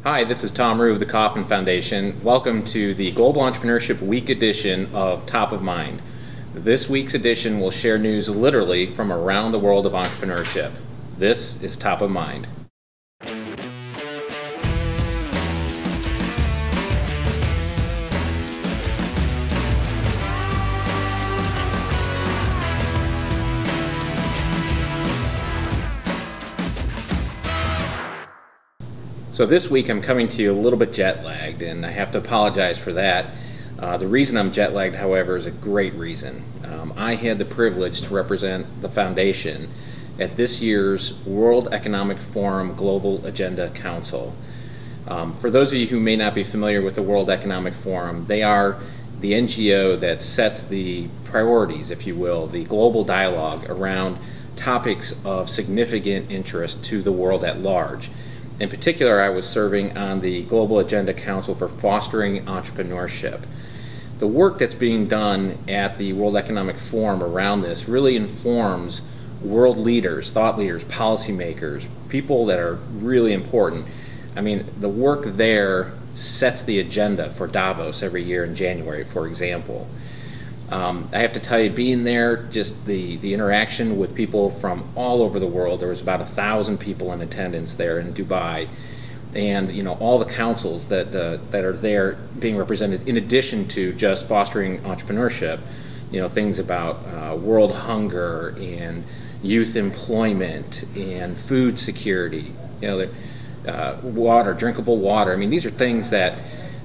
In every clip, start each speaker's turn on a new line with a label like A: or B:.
A: Hi, this is Thom Ruhe of the Kauffman Foundation. Welcome to the Global Entrepreneurship Week edition of Top of Mind. This week's edition will share news literally from around the world of entrepreneurship. This is Top of Mind. So this week I'm coming to you a little bit jet lagged, and I have to apologize for that. The reason I'm jet lagged, however, is a great reason. I had the privilege to represent the foundation at this year's World Economic Forum Global Agenda Council. For those of you who may not be familiar with the World Economic Forum, they are the NGO that sets the priorities, if you will, the global dialogue around topics of significant interest to the world at large. In particular, I was serving on the Global Agenda Council for Fostering Entrepreneurship. The work that's being done at the World Economic Forum around this really informs world leaders, thought leaders, policymakers, people that are really important. I mean, the work there sets the agenda for Davos every year in January, for example. I have to tell you, being there, just the interaction with people from all over the world. There was about 1,000 people in attendance there in Dubai, and all the councils that are there being represented, in addition to just fostering entrepreneurship. Things about world hunger and youth employment and food security. Water, drinkable water. I mean, these are things that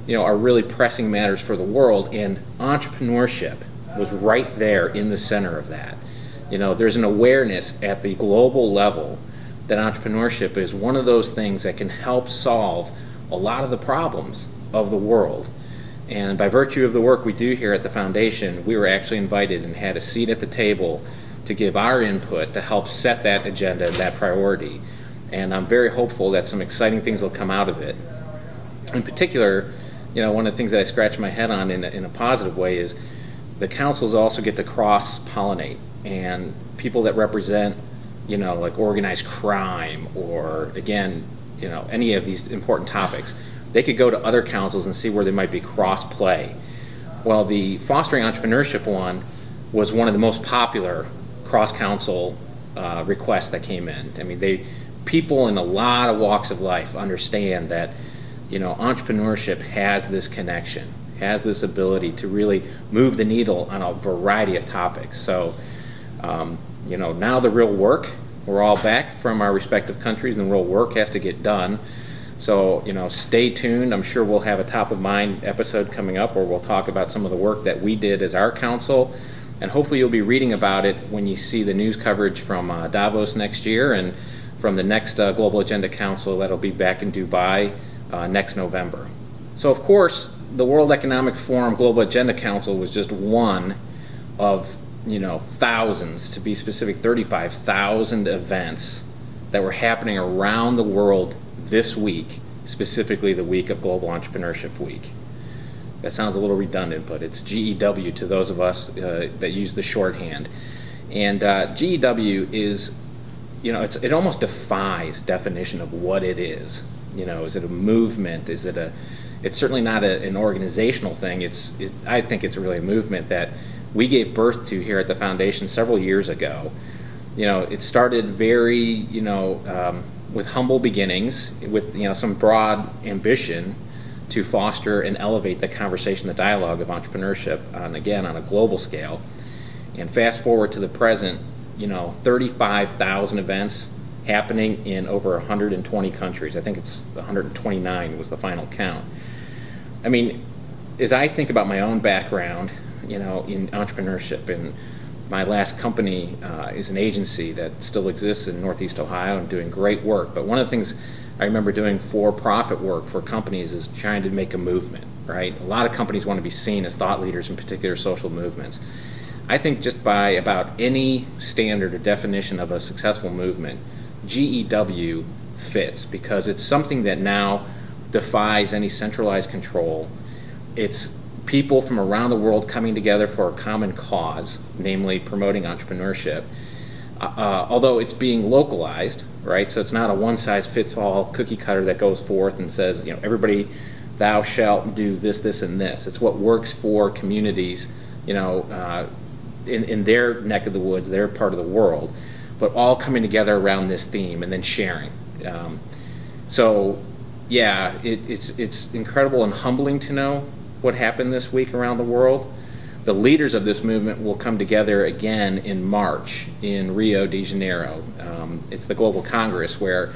A: are really pressing matters for the world, and entrepreneurship was right there in the center of that. There's an awareness at the global level that entrepreneurship is one of those things that can help solve a lot of the problems of the world. And by virtue of the work we do here at the foundation, we were actually invited and had a seat at the table to give our input to help set that agenda and that priority. And I'm very hopeful that some exciting things will come out of it. In particular, one of the things that I scratch my head on in a positive way is the councils also get to cross-pollinate, and people that represent, like organized crime or, again, any of these important topics, they could go to other councils and see where there might be cross-play. Well, the Fostering Entrepreneurship one was one of the most popular cross-council requests that came in. I mean, people in a lot of walks of life understand that entrepreneurship has this connection, has this ability to really move the needle on a variety of topics. So, now the real work, we're all back from our respective countries, and the real work has to get done. So, stay tuned. I'm sure we'll have a top of mind episode coming up where we'll talk about some of the work that we did as our council, and hopefully you'll be reading about it when you see the news coverage from Davos next year and from the next Global Agenda Council that'll be back in Dubai next November. So, of course, the World Economic Forum Global Agenda Council was just one of thousands, to be specific, 35,000 events that were happening around the world this week, specifically the week of Global Entrepreneurship Week. That sounds a little redundant, but it's GEW to those of us that use the shorthand. And GEW is, it almost defies definition of what it is. Is it a movement? Is it it's certainly not an organizational thing. I think it's really a movement that we gave birth to here at the foundation several years ago. It started very, with humble beginnings, with some broad ambition to foster and elevate the conversation, the dialogue of entrepreneurship, on a global scale. And fast forward to the present, 35,000 events happening in over 120 countries. I think it's 129 was the final count. I mean, as I think about my own background, in entrepreneurship, and my last company is an agency that still exists in Northeast Ohio and doing great work. But one of the things I remember doing for-profit work for companies is trying to make a movement, right? A lot of companies want to be seen as thought leaders in particular social movements. I think just by about any standard or definition of a successful movement, GEW fits, because it's something that now defies any centralized control. It's people from around the world coming together for a common cause, namely promoting entrepreneurship. although it's being localized, right? So it's not a one-size-fits-all cookie cutter that goes forth and says, everybody, thou shalt do this, this, and this. It's what works for communities, in their neck of the woods, their part of the world, but all coming together around this theme and then sharing. So, yeah, it's incredible and humbling to know what happened this week around the world. The leaders of this movement will come together again in March in Rio de Janeiro. It's the Global Congress where,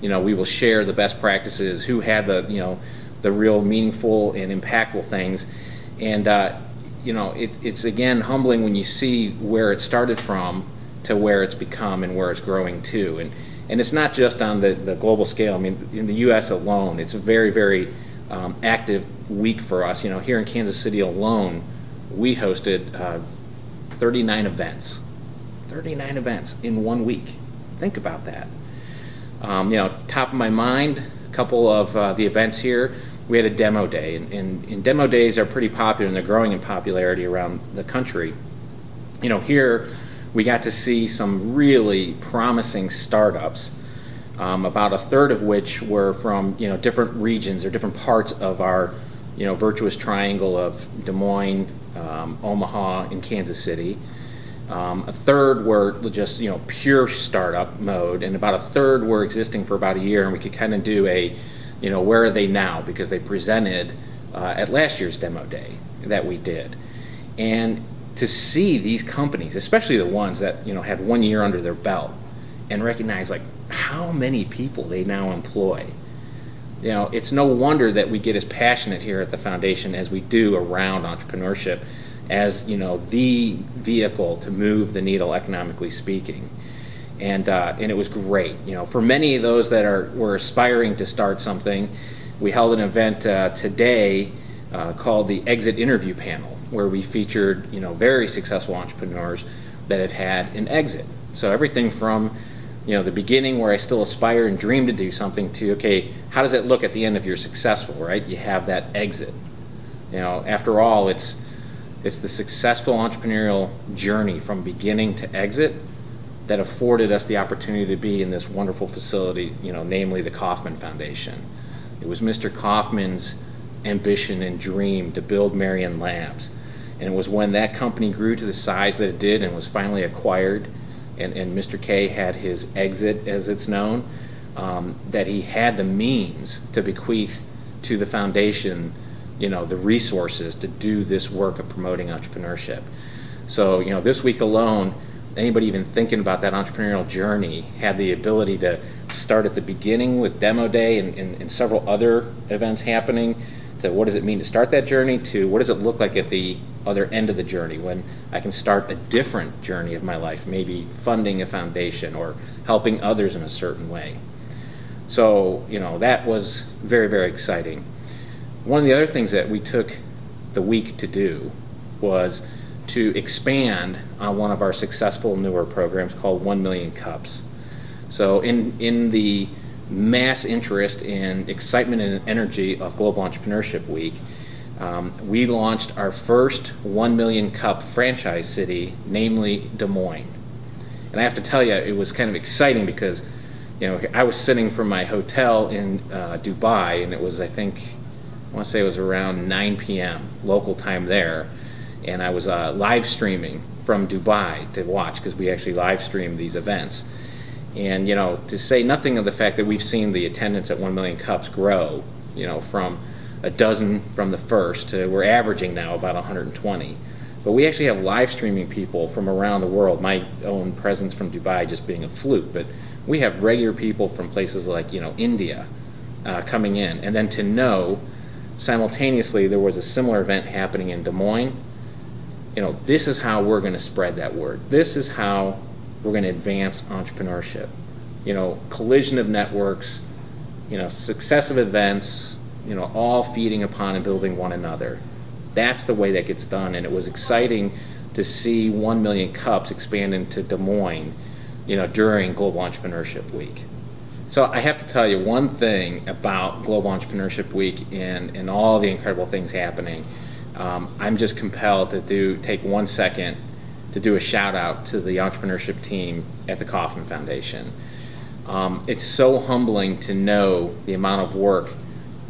A: we will share the best practices, who had the real meaningful and impactful things. And, it's again humbling when you see where it started from to where it's become and where it's growing to. And it's not just on the global scale. I mean, in the U.S. alone, it's a very, very active week for us. Here in Kansas City alone, we hosted 39 events. 39 events in 1 week. Think about that. Top of my mind, a couple of the events here. We had a demo day, and demo days are pretty popular, and they're growing in popularity around the country. Here we got to see some really promising startups, about a third of which were from different regions or different parts of our virtuous triangle of Des Moines, Omaha, and Kansas City. A third were just pure startup mode, and about a third were existing for about a year, and we could kind of do a where are they now, because they presented at last year's demo day that we did. And to see these companies, especially the ones that had 1 year under their belt, and recognize like how many people they now employ. It's no wonder that we get as passionate here at the foundation as we do around entrepreneurship as the vehicle to move the needle, economically speaking. And it was great. For many of those that were aspiring to start something, we held an event today called the Exit Interview Panel, where we featured very successful entrepreneurs that had had an exit. So everything from the beginning, where I still aspire and dream to do something, to okay, how does it look at the end if you're successful, right? You have that exit. After all, it's the successful entrepreneurial journey from beginning to exit that afforded us the opportunity to be in this wonderful facility, namely the Kauffman Foundation. It was Mr. Kauffman's ambition and dream to build Marion Labs. And it was when that company grew to the size that it did and was finally acquired, and Mr. K had his exit, as it's known, that he had the means to bequeath to the foundation the resources to do this work of promoting entrepreneurship. So this week alone, anybody even thinking about that entrepreneurial journey had the ability to start at the beginning with demo day and several other events happening, to what does it mean to start that journey, to what does it look like at the other end of the journey when I can start a different journey of my life, maybe funding a foundation or helping others in a certain way. So that was very, very exciting. One of the other things that we took the week to do was to expand on one of our successful newer programs called 1 Million Cups. So in the mass interest and excitement and energy of Global Entrepreneurship Week, we launched our first 1 Million Cup franchise city, namely Des Moines. And I have to tell you, it was kind of exciting because I was sitting from my hotel in Dubai, and it was, I want to say it was around 9 p.m. local time there, and I was live streaming from Dubai to watch, because we actually live stream these events. And to say nothing of the fact that we've seen the attendance at 1 Million Cups grow, from a dozen from the first to we're averaging now about 120. But we actually have live streaming people from around the world. My own presence from Dubai just being a fluke, but we have regular people from places like India coming in, and then to know simultaneously there was a similar event happening in Des Moines. This is how we're going to spread that word. This is how we're going to advance entrepreneurship. Collision of networks, successive events, all feeding upon and building one another. That's the way that gets done, and it was exciting to see 1 Million Cups expand into Des Moines, during Global Entrepreneurship Week. So I have to tell you one thing about Global Entrepreneurship Week and all the incredible things happening. I'm just compelled to take 1 second to do a shout out to the entrepreneurship team at the Kauffman Foundation. It's so humbling to know the amount of work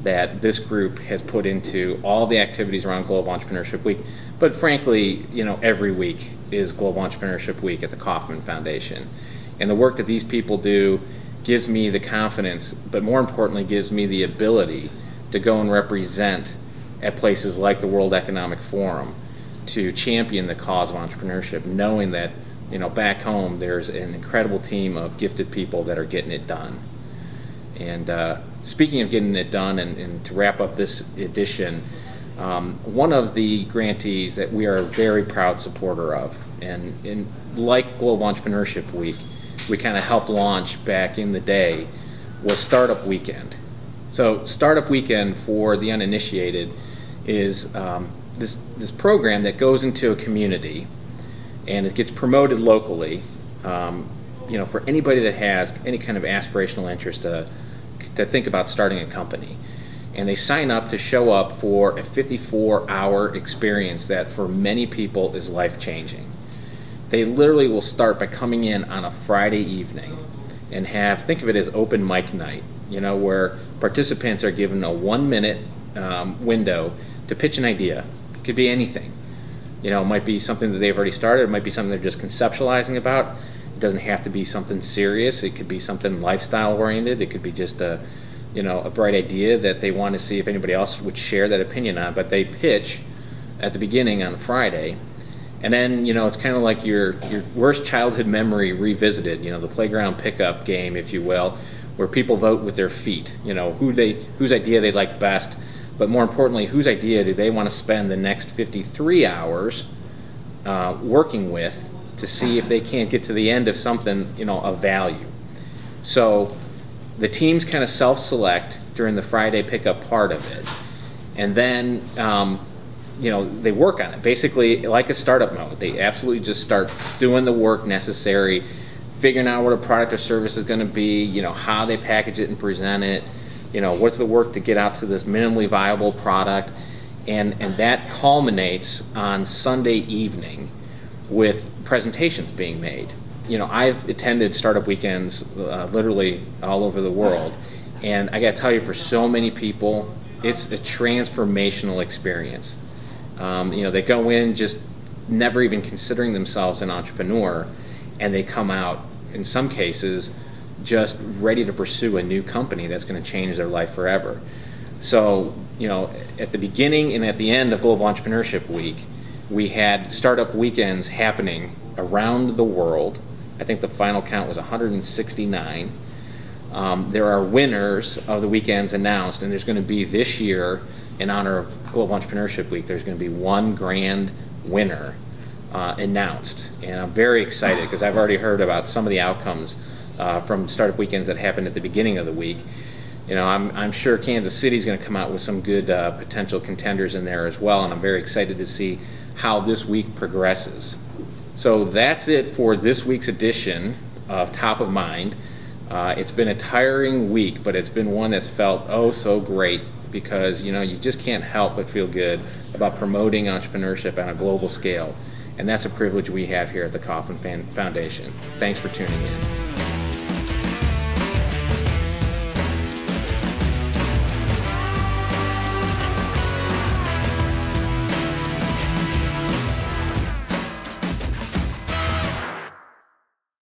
A: that this group has put into all the activities around Global Entrepreneurship Week, but frankly, every week is Global Entrepreneurship Week at the Kauffman Foundation. And the work that these people do gives me the confidence, but more importantly gives me the ability to go and represent at places like the World Economic Forum to champion the cause of entrepreneurship, knowing that back home there's an incredible team of gifted people that are getting it done. And speaking of getting it done, and to wrap up this edition, one of the grantees that we are a very proud supporter of, and like Global Entrepreneurship Week, we kind of helped launch back in the day, was Startup Weekend. So Startup Weekend, for the uninitiated, is this program that goes into a community and it gets promoted locally, for anybody that has any kind of aspirational interest to think about starting a company. And they sign up to show up for a 54-hour experience that for many people is life-changing. They literally will start by coming in on a Friday evening and think of it as open mic night, where participants are given a 1-minute window to pitch an idea. It could be anything. It might be something that they've already started, it might be something they're just conceptualizing about. It doesn't have to be something serious, it could be something lifestyle oriented, it could be just a bright idea that they want to see if anybody else would share that opinion on, but they pitch at the beginning on Friday. And then, it's kind of like your worst childhood memory revisited, the playground pickup game, if you will, where people vote with their feet, whose idea they like best, but more importantly, whose idea do they want to spend the next 53 hours working with to see if they can't get to the end of something, of value. So the teams kind of self-select during the Friday pickup part of it, and then they work on it, basically like a startup mode. They absolutely just start doing the work necessary, figuring out what a product or service is going to be, how they package it and present it, what's the work to get out to this minimally viable product, and that culminates on Sunday evening with presentations being made. I've attended startup weekends literally all over the world, and I got to tell you, for so many people, it's a transformational experience. They go in just never even considering themselves an entrepreneur, and they come out, in some cases, just ready to pursue a new company that's going to change their life forever. So, at the beginning and at the end of Global Entrepreneurship Week, we had startup weekends happening around the world. I think the final count was 169. There are winners of the weekends announced, and there's going to be this year, in honor of Global Entrepreneurship Week, there's going to be one grand winner announced. And I'm very excited because I've already heard about some of the outcomes from startup weekends that happened at the beginning of the week. I'm sure Kansas City is going to come out with some good potential contenders in there as well, and I'm very excited to see how this week progresses. So that's it for this week's edition of Top of Mind. It's been a tiring week, but it's been one that's felt oh so great, because you just can't help but feel good about promoting entrepreneurship on a global scale, and that's a privilege we have here at the Kauffman Foundation. Thanks for tuning in.